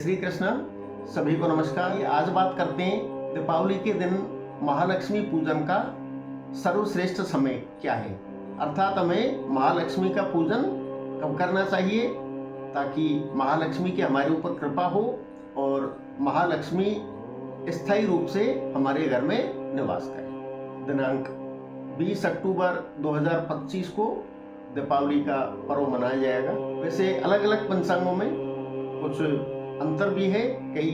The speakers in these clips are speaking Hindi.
श्री कृष्ण। सभी को नमस्कार। आज बात करते हैं दीपावली के दिन महालक्ष्मी पूजन का सर्वश्रेष्ठ समय क्या है, अर्थात हमें महालक्ष्मी का पूजन कब करना चाहिए ताकि महालक्ष्मी की हमारे ऊपर कृपा हो और महालक्ष्मी स्थायी रूप से हमारे घर में निवास करे। दिनांक 20 अक्टूबर 2025 को दीपावली का पर्व मनाया जाएगा। वैसे अलग अलग पंचांगों में कुछ अंतर भी है। कई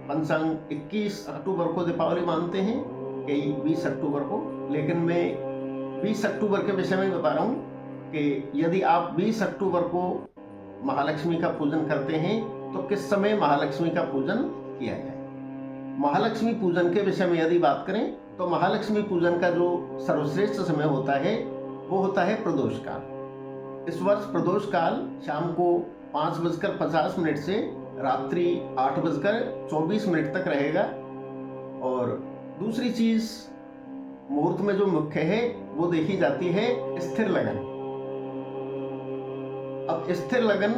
पंचांग 21 अक्टूबर को दीपावली मानते हैं, कई 20 अक्टूबर को। लेकिन मैं 20 अक्टूबर के विषय में बता रहा हूँ कि यदि आप 20 अक्टूबर को महालक्ष्मी का पूजन करते हैं तो किस समय महालक्ष्मी का पूजन किया जाए। महालक्ष्मी पूजन के विषय में यदि बात करें तो महालक्ष्मी पूजन का जो सर्वश्रेष्ठ समय होता है वो होता है प्रदोष काल। इस वर्ष प्रदोष काल शाम को 5:50 से रात्रि 8:24 तक रहेगा। और दूसरी चीज मुहूर्त में जो मुख्य है वो देखी जाती है स्थिर लगन। अब स्थिर लगन,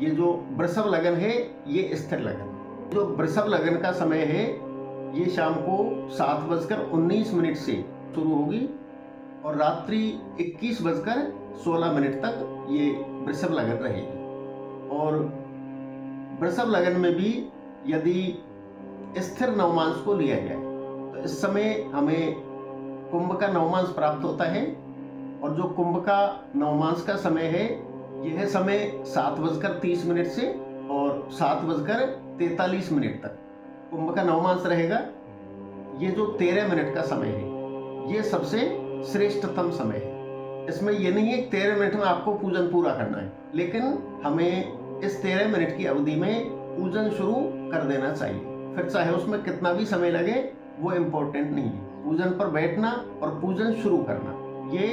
ये जो वृषभ लगन है ये स्थिर लगन, जो वृषभ लगन का समय है ये शाम को 7:19 से शुरू होगी और रात्रि 21:16 तक ये वृषभ लगन रहेगी। और वृषभ लगन में भी यदि स्थिर नवमांश को लिया जाए तो इस समय हमें कुंभ का नवमांश प्राप्त होता है। और जो कुंभ का नवमांश का समय है यह समय 7:30 से और 7:43 तक कुंभ का नवमांश रहेगा। ये जो 13 मिनट का समय है ये सबसे श्रेष्ठतम समय है। इसमें यह नहीं है 13 मिनट में आपको पूजन पूरा करना है, लेकिन हमें इस 13 मिनट की अवधि में पूजन शुरू कर देना चाहिए। फिर चाहे उसमें कितना भी समय लगे वो इम्पोर्टेंट नहीं है। पूजन पर बैठना और पूजन शुरू करना ये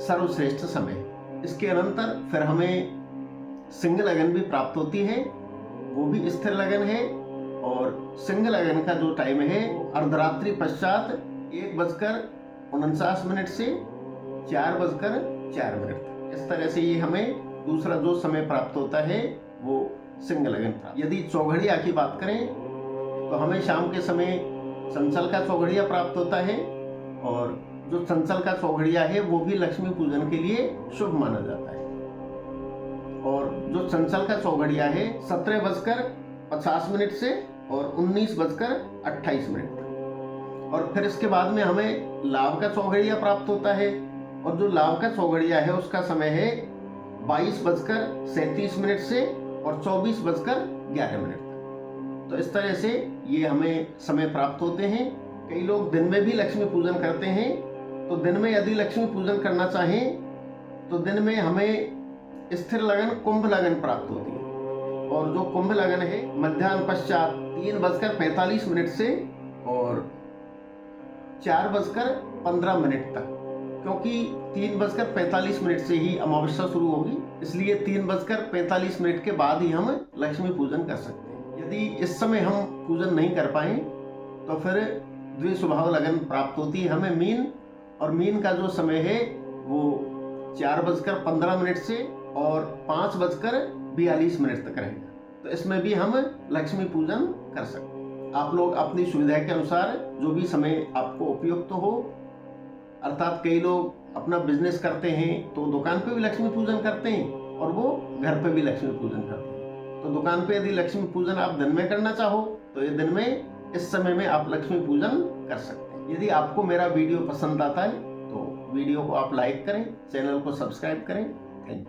सर्वश्रेष्ठ समय है। इसके अनंतर फिर हमें सिंह लगन भी प्राप्त होती है, वो भी स्थिर लगन है। और सिंह लगन का जो टाइम है अर्धरात्रि पश्चात 1:49 से 4:04 तक। इस तरह से ये हमें दूसरा जो समय प्राप्त होता है वो सिंह लगन प्राप्त। यदि चौघड़िया की बात करें तो हमें शाम के समय चंचल का चौघड़िया प्राप्त होता है। और जो चंचल का चौघड़िया है वो भी लक्ष्मी पूजन के लिए शुभ माना जाता है। और जो चंचल का चौघड़िया है 17:50 से और 19:28 तक। और फिर इसके बाद में हमें लाभ का चौघड़िया प्राप्त होता है। और जो लाभ का चौघड़िया है उसका समय है 22:37 से और 24:11 तक। तो इस तरह से ये हमें समय प्राप्त होते हैं। कई लोग दिन में भी लक्ष्मी पूजन करते हैं, तो दिन में यदि लक्ष्मी पूजन करना चाहें तो दिन में हमें स्थिर लगन कुंभ लगन प्राप्त होती है। और जो कुंभ लगन है मध्याह्न पश्चात 3:45 से और 4:15 तक, क्योंकि 3:45 से ही अमावस्या शुरू होगी, इसलिए 3:45 के बाद ही हम लक्ष्मी पूजन कर सकते हैं। यदि इस समय हम पूजन नहीं कर पाए तो फिर द्विस्वभाव लगन प्राप्त होती है हमें मीन। और मीन का जो समय है वो 4:15 से और 5:42 तक रहेगा। तो इसमें भी हम लक्ष्मी पूजन कर सकते हैं। आप लोग अपनी सुविधा के अनुसार जो भी समय आपको उपयुक्त हो, अर्थात कई लोग अपना बिजनेस करते हैं तो दुकान पे भी लक्ष्मी पूजन करते हैं और वो घर पे भी लक्ष्मी पूजन करते हैं। तो दुकान पे यदि लक्ष्मी पूजन आप दिन में करना चाहो तो ये दिन में इस समय में आप लक्ष्मी पूजन कर सकते हैं। यदि आपको मेरा वीडियो पसंद आता है तो वीडियो को आप लाइक करें, चैनल को सब्सक्राइब करें। Thank you.